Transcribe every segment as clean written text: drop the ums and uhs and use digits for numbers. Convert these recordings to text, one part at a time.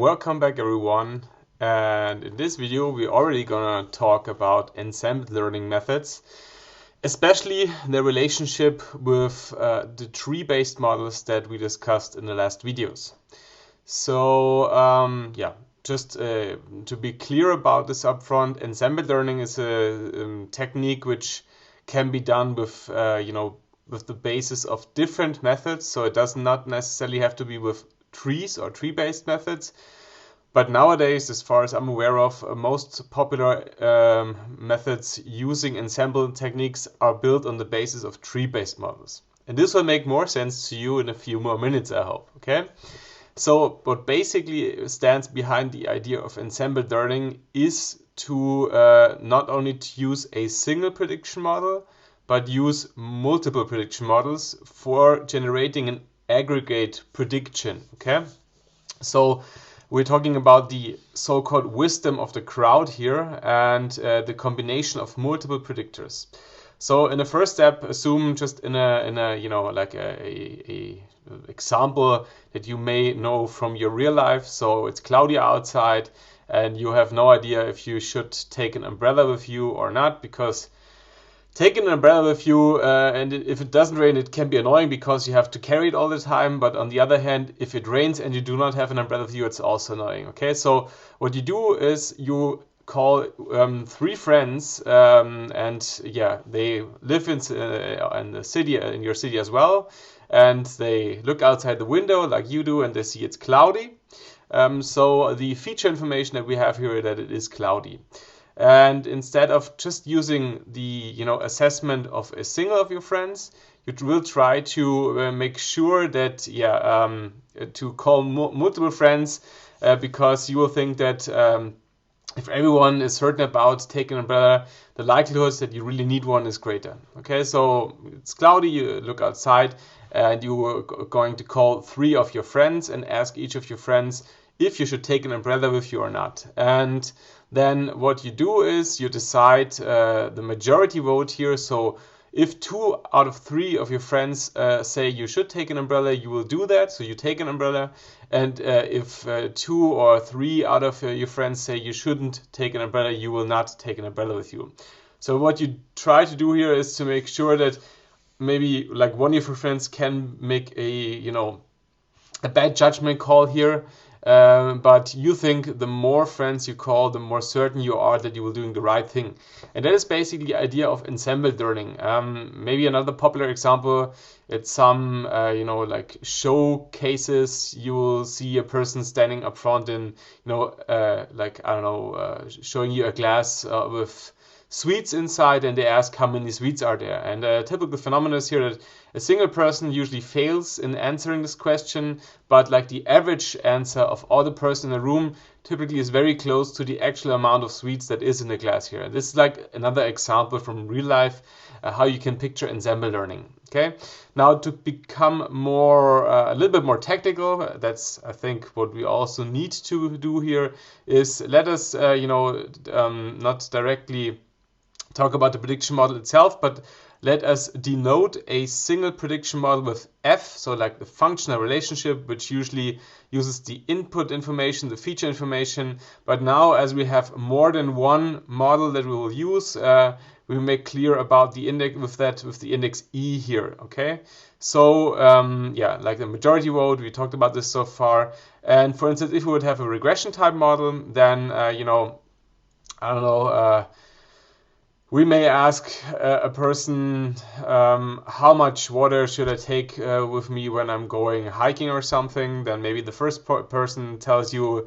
Welcome back everyone, and in this video we're already gonna talk about ensemble learning methods, especially the relationship with the tree-based models that we discussed in the last videos. So just to be clear about this upfront, ensemble learning is a technique which can be done with with the basis of different methods. So it does not necessarily have to be with trees or tree-based methods. But nowadays, as far as I'm aware of, most popular methods using ensemble techniques are built on the basis of tree-based models. And this will make more sense to you in a few more minutes, I hope. Okay? So what basically stands behind the idea of ensemble learning is to not only to use a single prediction model, but use multiple prediction models for generating an aggregate prediction. Okay? So we're talking about the so-called wisdom of the crowd here and the combination of multiple predictors. So in the first step, assume just in a like a example that you may know from your real life. So it's cloudy outside and you have no idea if you should take an umbrella with you or not, because taking an umbrella with you, and if it doesn't rain, it can be annoying because you have to carry it all the time. But on the other hand, if it rains and you do not have an umbrella with you, it's also annoying. Okay, so what you do is you call three friends, and yeah, they live in the city, in your city as well, and they look outside the window like you do, and they see it's cloudy. So the feature information that we have here is that it is cloudy. And instead of just using the assessment of a single of your friends, you will try to make sure that to call multiple friends, because you will think that if everyone is certain about taking an umbrella, the likelihood that you really need one is greater. Okay, so it's cloudy, you look outside, and you are going to call three of your friends and ask each of your friends if you should take an umbrella with you or not. And then what you do is you decide the majority vote here. So if 2 out of 3 of your friends say you should take an umbrella, you will do that. So you take an umbrella. And if 2 or 3 out of your friends say you shouldn't take an umbrella, you will not take an umbrella with you. So what you try to do here is to make sure that maybe like one of your friends can make a bad judgment call here. But you think the more friends you call, the more certain you are that you will doing the right thing. And that is basically the idea of ensemble learning. Maybe another popular example, it's some like showcases. You will see a person standing up front and showing you a glass with sweets inside, and they ask how many sweets are there. And a typical phenomenon is here that a single person usually fails in answering this question, but like the average answer of all the person in the room typically is very close to the actual amount of sweets that is in the glass here. This is like another example from real life, how you can picture ensemble learning. Okay, now to become more a little bit more technical, that's I think what we also need to do here is let us not directly talk about the prediction model itself, but let us denote a single prediction model with F, so like the functional relationship, which usually uses the input information, the feature information. But now, as we have more than one model that we will use, we make clear about the index with the index E here. Okay, so like the majority vote, we talked about this so far. And for instance, if we would have a regression type model, then we may ask a person, how much water should I take with me when I'm going hiking or something? Then maybe the first person tells you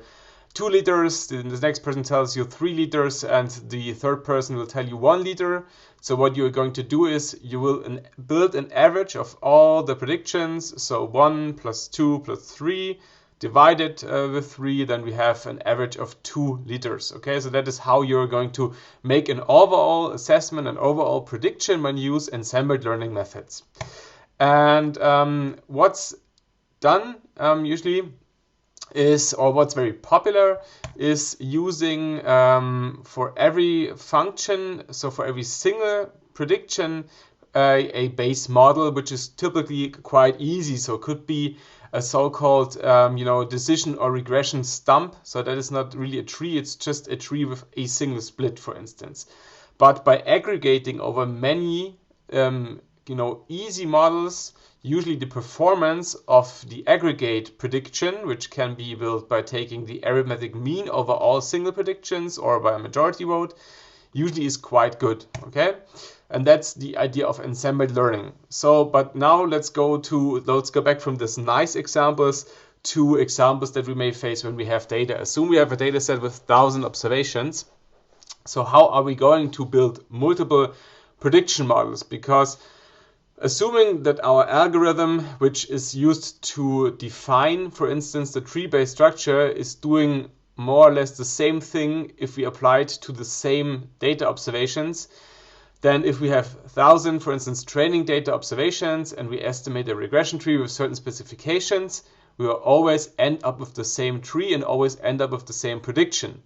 2 liters, the next person tells you 3 liters, and the third person will tell you 1 liter. So what you're going to do is you will build an average of all the predictions. So 1 plus 2 plus 3. Divided with 3, then we have an average of 2 liters. Okay, so that is how you're going to make an overall assessment and overall prediction when you use ensemble learning methods. And what's done usually is, or what's very popular is using for every function, so for every single prediction, a base model, which is typically quite easy. So it could be a so-called decision or regression stump. So that is not really a tree, it's just a tree with a single split, for instance. But by aggregating over many easy models, usually the performance of the aggregate prediction, which can be built by taking the arithmetic mean over all single predictions or by a majority vote, usually is quite good. Okay, and that's the idea of ensemble learning. So, but now let's go back from this nice examples to examples that we may face when we have data. Assume we have a data set with 1,000 observations. So how are we going to build multiple prediction models? Because assuming that our algorithm, which is used to define, for instance, the tree-based structure, is doing more or less the same thing if we apply it to the same data observations, then if we have 1,000, for instance, training data observations, and we estimate a regression tree with certain specifications, we will always end up with the same tree and always end up with the same prediction.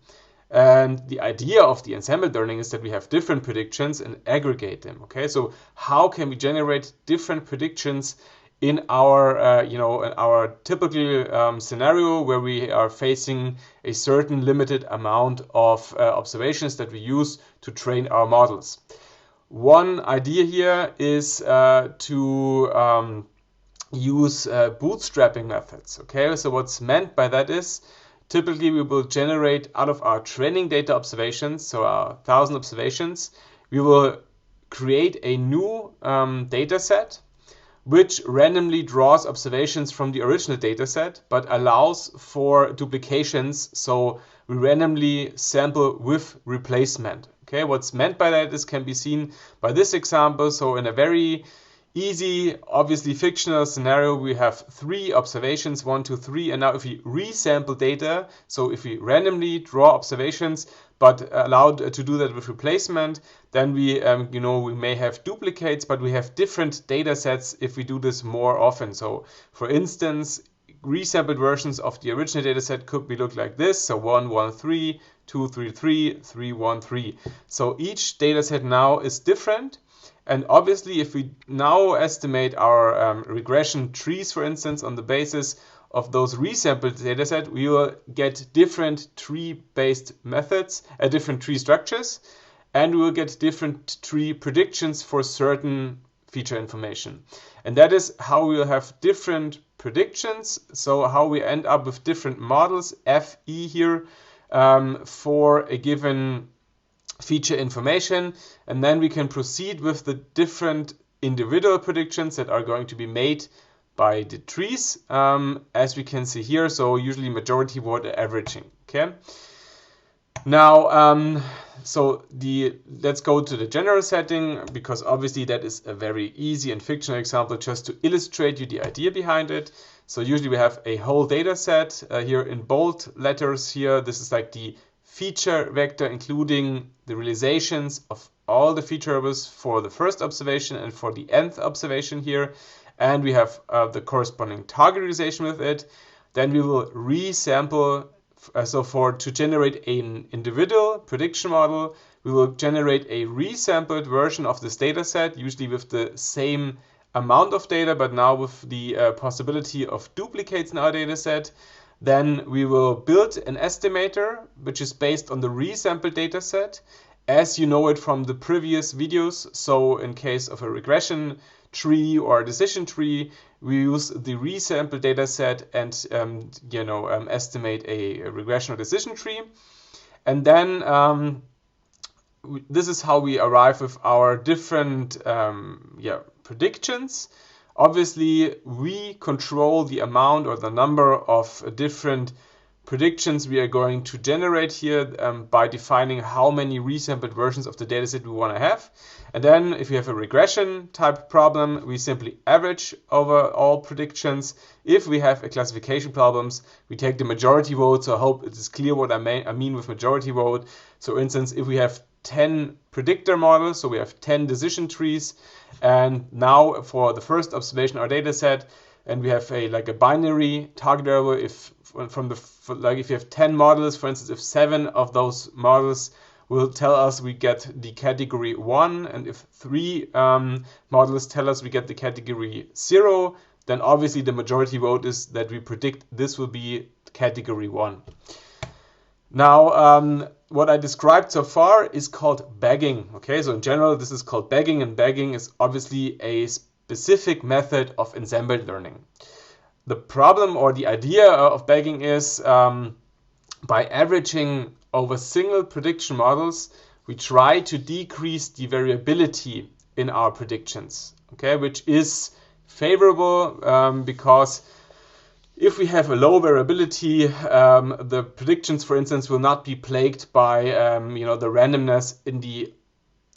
And the idea of the ensemble learning is that we have different predictions and aggregate them. Okay, so how can we generate different predictions in our in our typical scenario where we are facing a certain limited amount of observations that we use to train our models? One idea here is to use bootstrapping methods. Okay, so what's meant by that is typically we will generate out of our training data observations, so our 1,000 observations, we will create a new data set which randomly draws observations from the original data set but allows for duplications, so we randomly sample with replacement. Okay, what's meant by that is can be seen by this example. So in a very easy, obviously fictional scenario, we have 3 observations, 1, 2, 3, and now if we resample data, so if we randomly draw observations but allowed to do that with replacement, then we we may have duplicates, but we have different data sets if we do this more often. So for instance, resampled versions of the original data set could be look like this. So 1, 1, 3, 2, 3, 3, 3, 1, 3. So each data set now is different. And obviously, if we now estimate our regression trees, for instance, on the basis of those resampled data set, we will get different tree-based methods, different tree structures, and we will get different tree predictions for certain feature information. And that is how we will have different predictions, so how we end up with different models, FE here, for a given feature information, and then we can proceed with the different individual predictions that are going to be made by the trees, as we can see here. So usually majority vote averaging. Okay. Now, let's go to the general setting, because obviously that is a very easy and fictional example just to illustrate you the idea behind it. So usually we have a whole data set here in bold letters here. This is like the feature vector, including the realizations of all the feature variables for the first observation and for the nth observation here. And we have the corresponding target realization with it. Then we will resample. To generate an individual prediction model, we will generate a resampled version of this data set, usually with the same amount of data, but now with the possibility of duplicates in our data set. Then we will build an estimator, which is based on the resampled data set, as you know it from the previous videos. So in case of a regression tree or a decision tree, we use the resampled data set and estimate a regression or decision tree. And then this is how we arrive with our different predictions. Obviously, we control the amount or the number of different predictions we are going to generate here by defining how many resampled versions of the dataset we want to have. And then if we have a regression type problem, we simply average over all predictions. If we have a classification problems, we take the majority vote. So I hope it is clear what I mean with majority vote. So for instance, if we have 10 predictor models, so we have 10 decision trees, and now for the first observation our data set, and we have a binary target variable. If if you have 10 models, for instance, if 7 of those models will tell us we get the category 1, and if 3 models tell us we get the category 0, then obviously the majority vote is that we predict this will be category 1. Now, what I described so far is called bagging. Okay, so in general, this is called bagging, and bagging is obviously a specific method of ensemble learning. The problem or the idea of bagging is by averaging over single prediction models, we try to decrease the variability in our predictions, okay, which is favorable because if we have a low variability, the predictions, for instance, will not be plagued by the randomness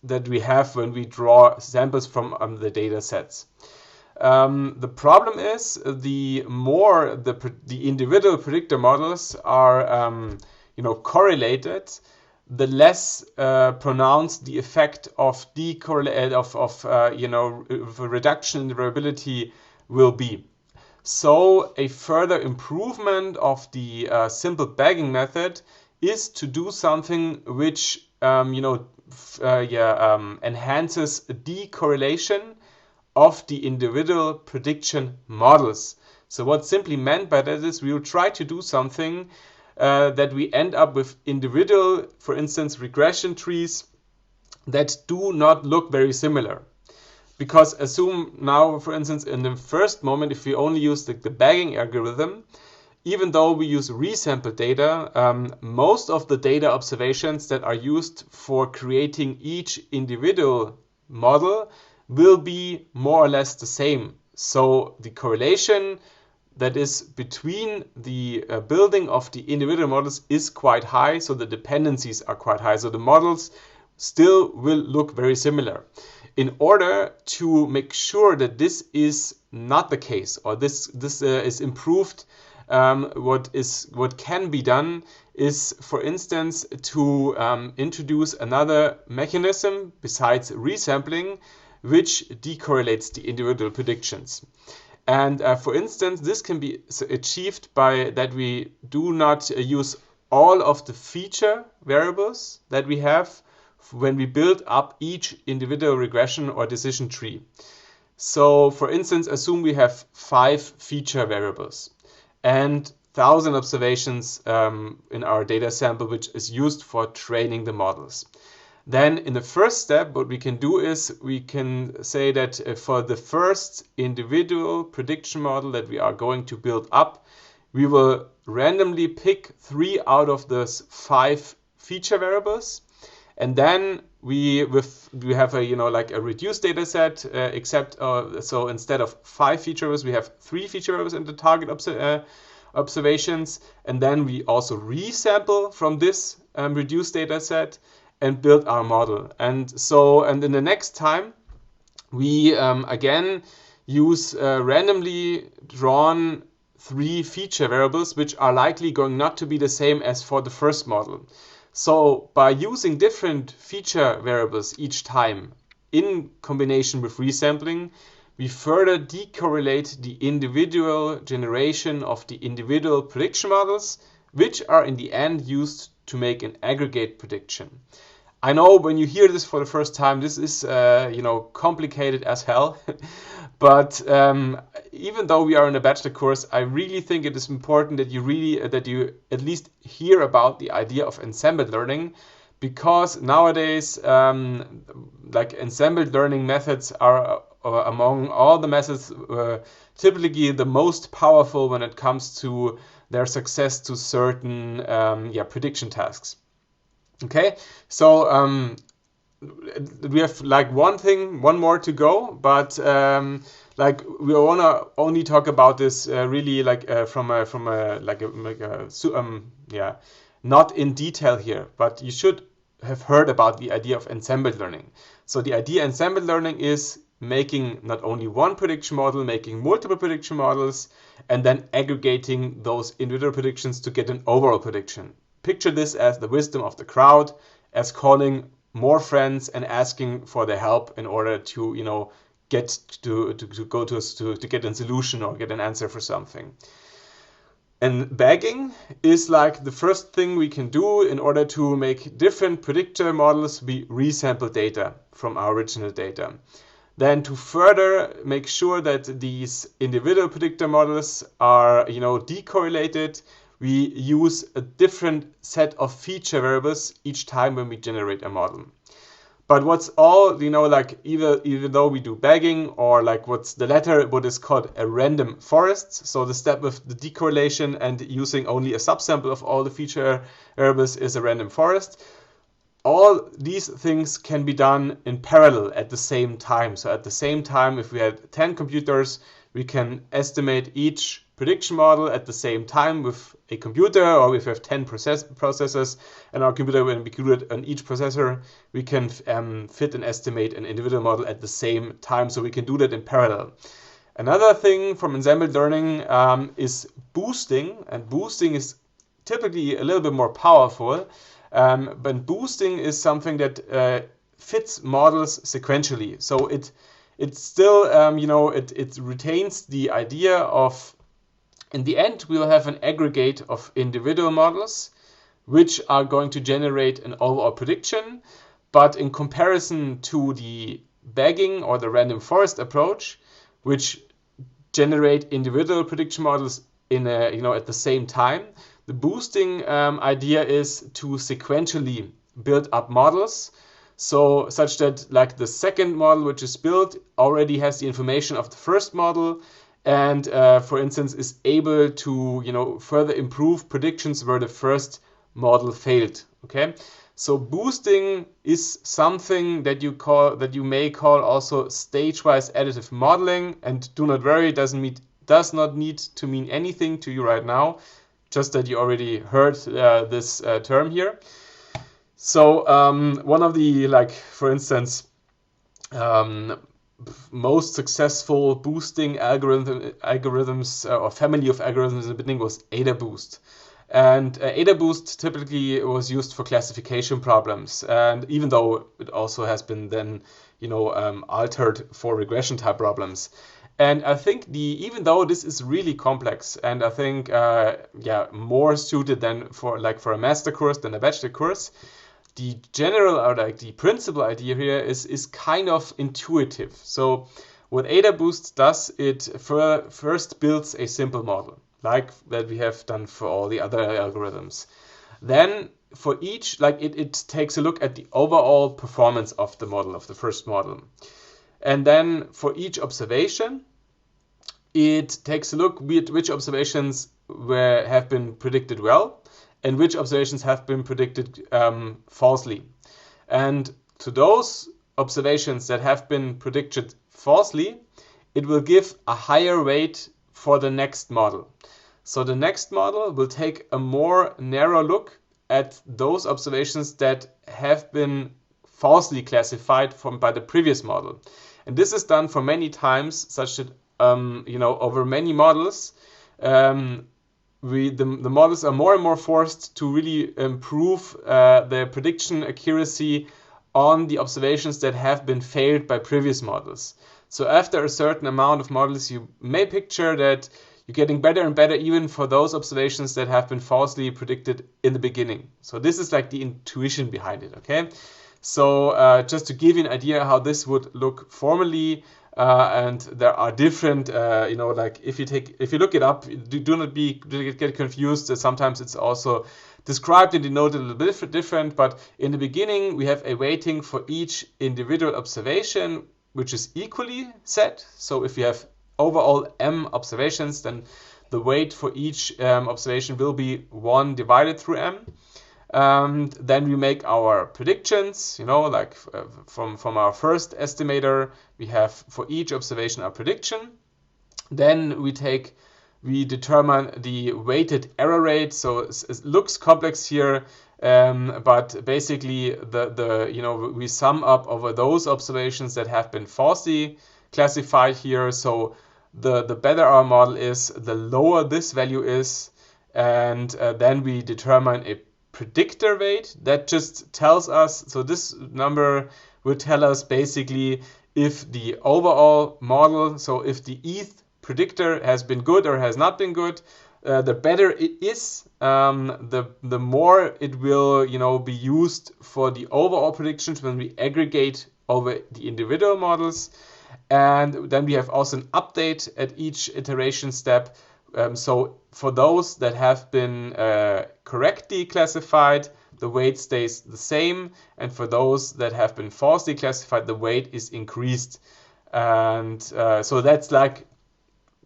that we have when we draw samples from the data sets. The problem is the more the individual predictor models are correlated, the less pronounced the effect of reduction in the variability will be. So a further improvement of the simple bagging method is to do something which enhances decorrelation of the individual prediction models. So what's simply meant by that is we will try to do something that we end up with individual, for instance, regression trees that do not look very similar. Because assume now, for instance, in the first moment, if we only use the bagging algorithm, even though we use resample data, most of the data observations that are used for creating each individual model will be more or less the same. So the correlation that is between the building of the individual models is quite high, so the dependencies are quite high. So the models still will look very similar. In order to make sure that this is not the case, or this is improved, what can be done is, for instance, to introduce another mechanism besides resampling, which decorrelates the individual predictions. And for instance, this can be achieved by that we do not use all of the feature variables that we have when we build up each individual regression or decision tree. So for instance, assume we have 5 feature variables and 1,000 observations in our data sample, which is used for training the models. Then in the first step, what we can do is we can say that for the first individual prediction model that we are going to build up, we will randomly pick 3 out of those 5 feature variables. And then we have a reduced data set, except so instead of 5 feature variables, we have 3 feature variables in the target observations, and then we also resample from this reduced data set and build our model. And in the next time, we again use randomly drawn 3 feature variables, which are likely going not to be the same as for the first model. So by using different feature variables each time in combination with resampling, we further decorrelate the individual generation of the individual prediction models, which are in the end used to make an aggregate prediction. I know when you hear this for the first time, this is complicated as hell. But even though we are in a bachelor course, I really think it is important that you at least hear about the idea of ensemble learning, because nowadays ensemble learning methods are among all the methods typically the most powerful when it comes to their success to certain prediction tasks. Okay, so we have one more to go, but we wanna only talk about this really not in detail here, but you should have heard about the idea of ensemble learning. So the idea of ensemble learning is making not only one prediction model, making multiple prediction models, and then aggregating those individual predictions to get an overall prediction. Picture this as the wisdom of the crowd, as calling more friends and asking for their help in order to get to get a solution or get an answer for something. And bagging is like the first thing we can do in order to make different predictor models. We resample data from our original data. Then to further make sure that these individual predictor models are, decorrelated, we use a different set of feature variables each time when we generate a model. But what's all, like even though we do bagging, or like what's the latter, what is called a random forest. So the step with the decorrelation and using only a subsample of all the feature variables is a random forest. All these things can be done in parallel at the same time. So at the same time, if we had 10 computers, we can estimate each prediction model at the same time with a computer, or if we have 10 processors and our computer will be included on each processor, we can fit and estimate an individual model at the same time. So we can do that in parallel. Another thing from ensemble learning is boosting, and boosting is typically a little bit more powerful. But boosting is something that fits models sequentially. So it still, it retains the idea of, in the end, we'll have an aggregate of individual models which are going to generate an overall prediction. But in comparison to the bagging or the random forest approach, which generate individual prediction models in at the same time, the boosting idea is to sequentially build up models, so such that like the second model which is built already has the information of the first model, and for instance is able to further improve predictions where the first model failed. Okay, so boosting is something that you may call also stage-wise additive modeling, and do not worry, does not need to mean anything to you right now. Just that you already heard this term here. So one of the, for instance, most successful boosting algorithms or family of algorithms in the beginning was Adaboost. And Adaboost typically was used for classification problems. And even though it also has been then, altered for regression type problems. And I think even though this is really complex, and I think more suited than for a master course than a bachelor course, the general or the principal idea here is kind of intuitive. So what Adaboost does, it first builds a simple model, like that we have done for all the other algorithms. Then for each, it takes a look at the overall performance of the model, of the first model. And then for each observation, it takes a look at which observations have been predicted well and which observations have been predicted falsely. And to those observations that have been predicted falsely, it will give a higher weight for the next model. So the next model will take a more narrow look at those observations that have been falsely classified by the previous model. And this is done for many times, such that over many models, the models are more and more forced to really improve their prediction accuracy on the observations that have been failed by previous models. So after a certain amount of models, you may picture that you're getting better and better even for those observations that have been falsely predicted in the beginning. So this is like the intuition behind it, okay? So just to give you an idea how this would look formally, and there are different, if you look it up, do not get confused. Sometimes it's also described in the note a little bit different, but in the beginning we have a weighting for each individual observation, which is equally set. So if you have overall m observations, then the weight for each observation will be 1 divided through m. Then we make our predictions, from our first estimator, we have for each observation a prediction. Then we determine the weighted error rate. So it looks complex here, but basically we sum up over those observations that have been falsely classified here. So the better our model is, the lower this value is, and then we determine a predictor weight that just tells us, so this number will tell us basically if the overall model, so if the ETH predictor has been good or has not been good, the better it is, the more it will be used for the overall predictions when we aggregate over the individual models. And then we have also an update at each iteration step. So for those that have been correctly classified, the weight stays the same, and for those that have been falsely classified, the weight is increased. And so that's like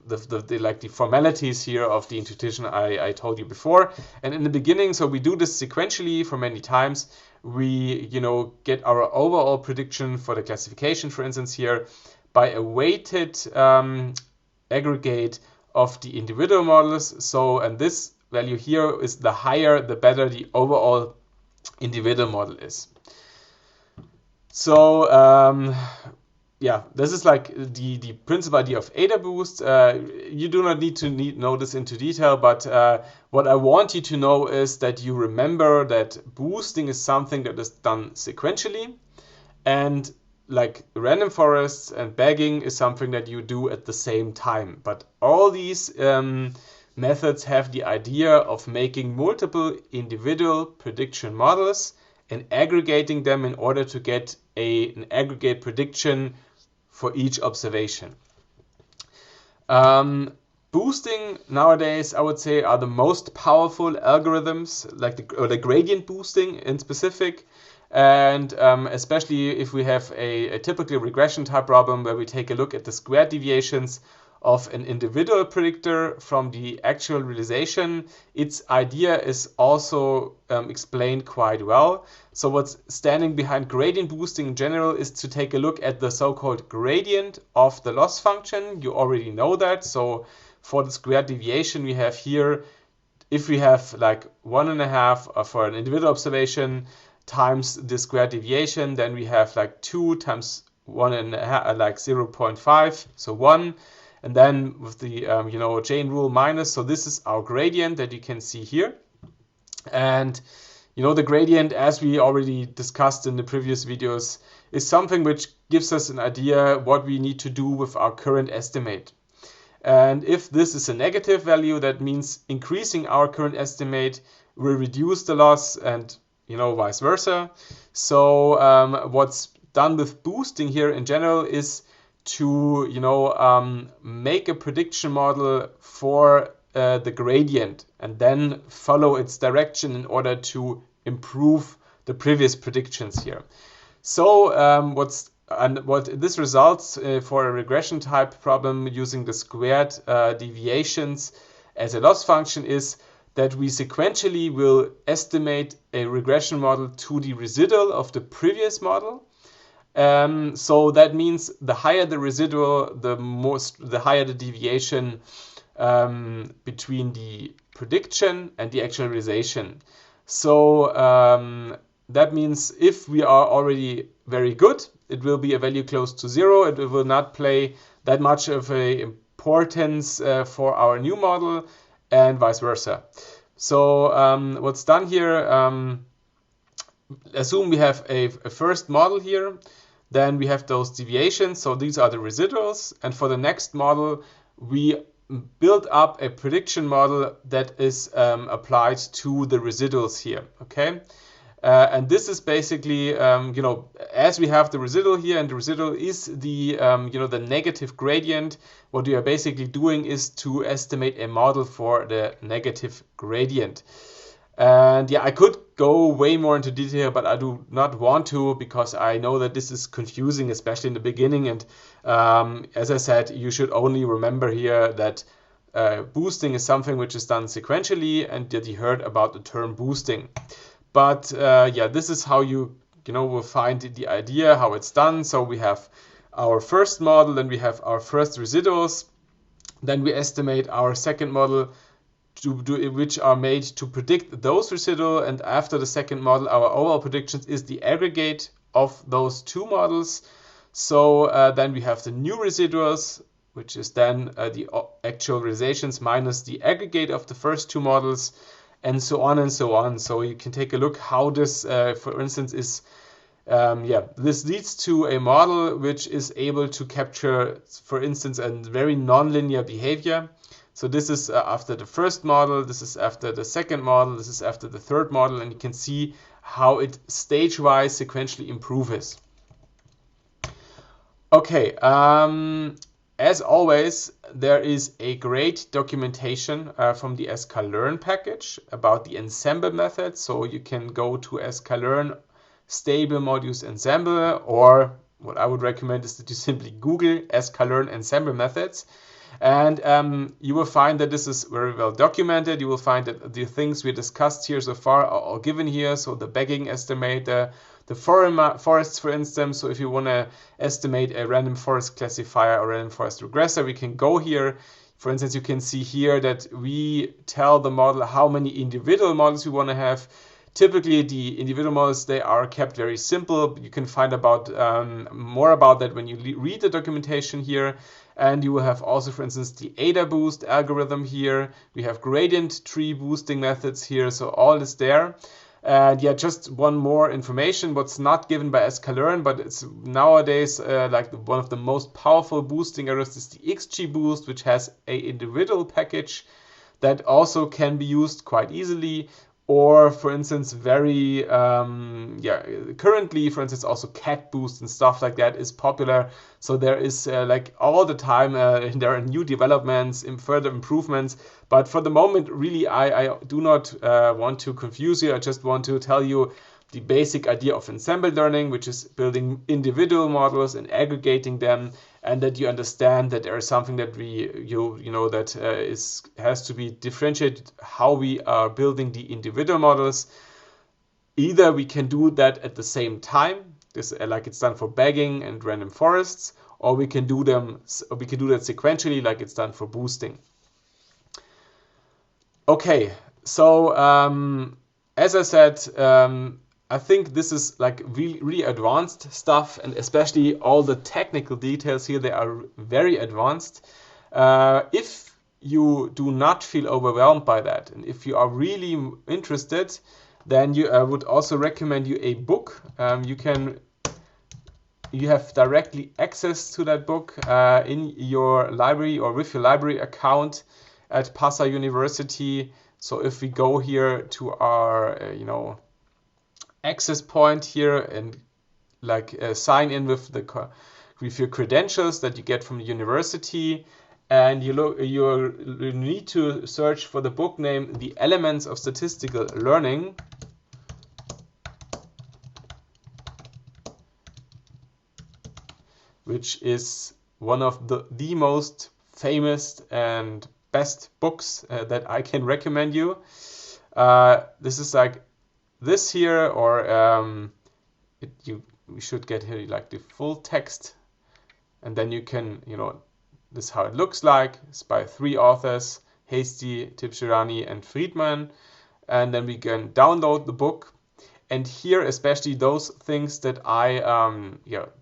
the formalities here of the intuition I told you before. And in the beginning, so we do this sequentially for many times. We get our overall prediction for the classification, for instance, here by a weighted aggregate of the individual models. So, and this value here is the higher, the better the overall individual model is. So, yeah, this is like the principal idea of Adaboost. You do not need to know this into detail, but what I want you to know is that you remember that boosting is something that is done sequentially, and like random forests and bagging is something that you do at the same time. But all these methods have the idea of making multiple individual prediction models and aggregating them in order to get an aggregate prediction for each observation. Boosting nowadays, I would say, are the most powerful algorithms, like the gradient boosting in specific. And especially if we have a typical regression type problem where we take a look at the squared deviations of an individual predictor from the actual realization, its idea is also explained quite well. So what's standing behind gradient boosting in general is to take a look at the so-called gradient of the loss function. You already know that. So for the squared deviation we have here, if we have like 1.5 for an individual observation times the squared deviation, then we have like 2 times 1.5, like 0.5, so 1. And then with the chain rule minus, so this is our gradient that you can see here. And the gradient, as we already discussed in the previous videos, is something which gives us an idea what we need to do with our current estimate. And if this is a negative value, that means increasing our current estimate will reduce the loss, and vice versa. So what's done with boosting here in general is to make a prediction model for the gradient and then follow its direction in order to improve the previous predictions here. So what this results for a regression type problem using the squared deviations as a loss function is that we sequentially will estimate a regression model to the residual of the previous model. So that means the higher the residual, the higher the deviation between the prediction and the actualization. So that means if we are already very good, it will be a value close to 0. It will not play that much of an importance for our new model, and vice versa. So what's done here, assume we have a first model here. Then we have those deviations, so these are the residuals. And for the next model, we build up a prediction model that is applied to the residuals here, okay? And this is basically, as we have the residual here, and the residual is the, the negative gradient, what we are basically doing is to estimate a model for the negative gradient. And yeah, I could go way more into detail, but I do not want to, because I know that this is confusing, especially in the beginning. And as I said, you should only remember here that boosting is something which is done sequentially, and that you heard about the term boosting. But yeah, this is how you will find the idea, how it's done. So we have our first model, then we have our first residuals, then we estimate our second model, which are made to predict those residual, and after the second model, our overall predictions is the aggregate of those two models. So then we have the new residuals, which is then the actual realizations minus the aggregate of the first two models, and so on and so on. So you can take a look how this, for instance, is, this leads to a model which is able to capture, for instance, a very nonlinear behavior. So this is after the first model, this is after the second model, this is after the third model, and you can see how it stage-wise sequentially improves. Okay, as always, there is a great documentation from the sklearn package about the Ensemble method. So you can go to sklearn stable modules Ensemble, or what I would recommend is that you simply Google sklearn Ensemble methods. And you will find that this is very well documented. You will find that the things we discussed here so far are all given here. So the bagging estimator, the forests, for instance. So if you want to estimate a random forest classifier or random forest regressor, we can go here. For instance, you can see here that we tell the model how many individual models we want to have. Typically, the individual models, they are kept very simple. You can find about more about that when you read the documentation here. And you will have also, for instance, the Adaboost algorithm here. We have gradient tree boosting methods here. So all is there. And yeah, just one more information. What's not given by sklearn, but it's nowadays like one of the most powerful boosting algorithms is the XGBoost, which has a individual package that also can be used quite easily. Or, for instance, very, currently, for instance, also cat boost and stuff like that is popular. So there is like all the time, there are new developments and further improvements. But for the moment, really, I do not want to confuse you. I just want to tell you the basic idea of ensemble learning, which is building individual models and aggregating them, and that you understand that there is something that has to be differentiated how we are building the individual models. Either we can do that at the same time, like it's done for bagging and random forests, or we can do that sequentially, like it's done for boosting. Okay, so as I said, I think this is like really advanced stuff, and especially all the technical details here, they are very advanced. If you do not feel overwhelmed by that, and if you are really interested, then I would also recommend you a book. You have directly access to that book in your library or with your library account at Passau University. So if we go here to our, access point here and like sign in with your credentials that you get from the university, and you need to search for the book name The Elements of Statistical Learning, which is one of the most famous and best books that I can recommend you. This is like this here, or we should get here like the full text, and then you can, this is how it looks like. It's by 3 authors, Hasty, Tibshirani, and Friedman, and then we can download the book. And here, especially those things that I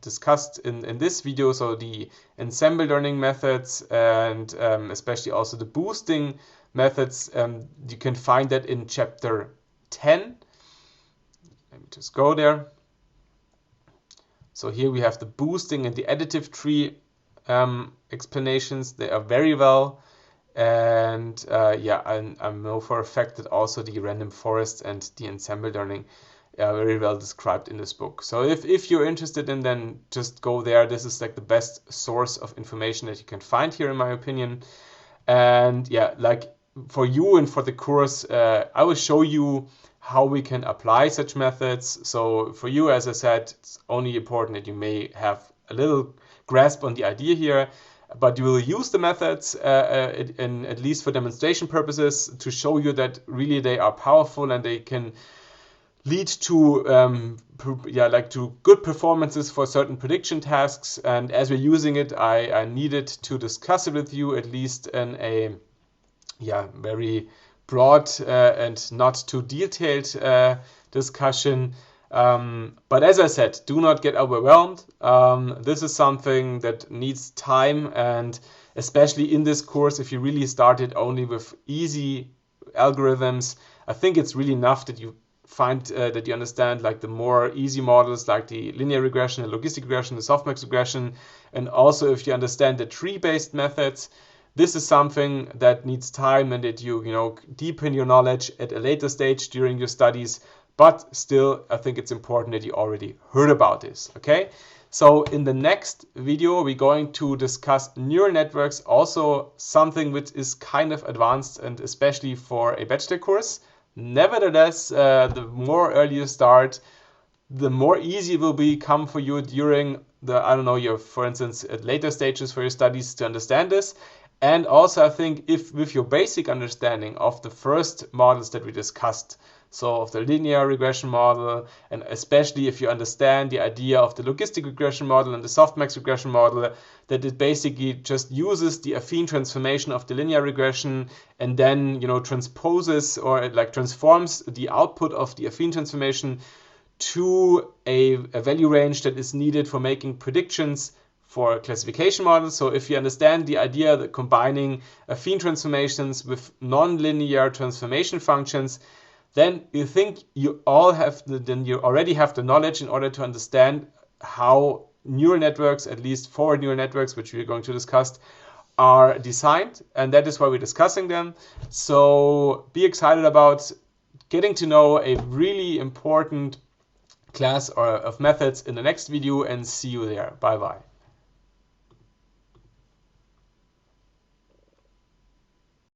discussed in this video, so the ensemble learning methods and especially also the boosting methods, you can find that in chapter 10. Let me just go there. So here we have the boosting and the additive tree explanations. They are very well. And I know for a fact that also the random forest and the ensemble learning are very well described in this book. So if you're interested in, then just go there. This is like the best source of information that you can find here, in my opinion. And yeah, like for you and for the course, I will show you how we can apply such methods. So for you, as I said, it's only important that you may have a little grasp on the idea here, but you will use the methods at least for demonstration purposes to show you that really they are powerful and they can lead to to good performances for certain prediction tasks. And as we're using it, I needed to discuss it with you, at least in a very broad and not too detailed discussion. But as I said, do not get overwhelmed. This is something that needs time, and especially in this course, if you really started only with easy algorithms, I think it's really enough that you find that you understand like the more easy models like the linear regression, the logistic regression, the softmax regression, and also if you understand the tree-based methods. This is something that needs time and that you deepen your knowledge at a later stage during your studies. But still, I think it's important that you already heard about this. Okay, So in the next video, we're going to discuss neural networks, also something which is kind of advanced and especially for a bachelor course. Nevertheless, the more early you start, the more easy it will become for you during your, for instance, at later stages for your studies to understand this. And also, I think if with your basic understanding of the first models that we discussed, so of the linear regression model, and especially if you understand the idea of the logistic regression model and the softmax regression model, that it basically just uses the affine transformation of the linear regression and then, transposes or transforms the output of the affine transformation to a value range that is needed for making predictions for classification models. So if you understand the idea that combining affine transformations with nonlinear transformation functions, then you think you already have the knowledge in order to understand how neural networks, at least 4 neural networks, which we're going to discuss, are designed, and that is why we're discussing them. So be excited about getting to know a really important class of methods in the next video, and see you there. Bye bye.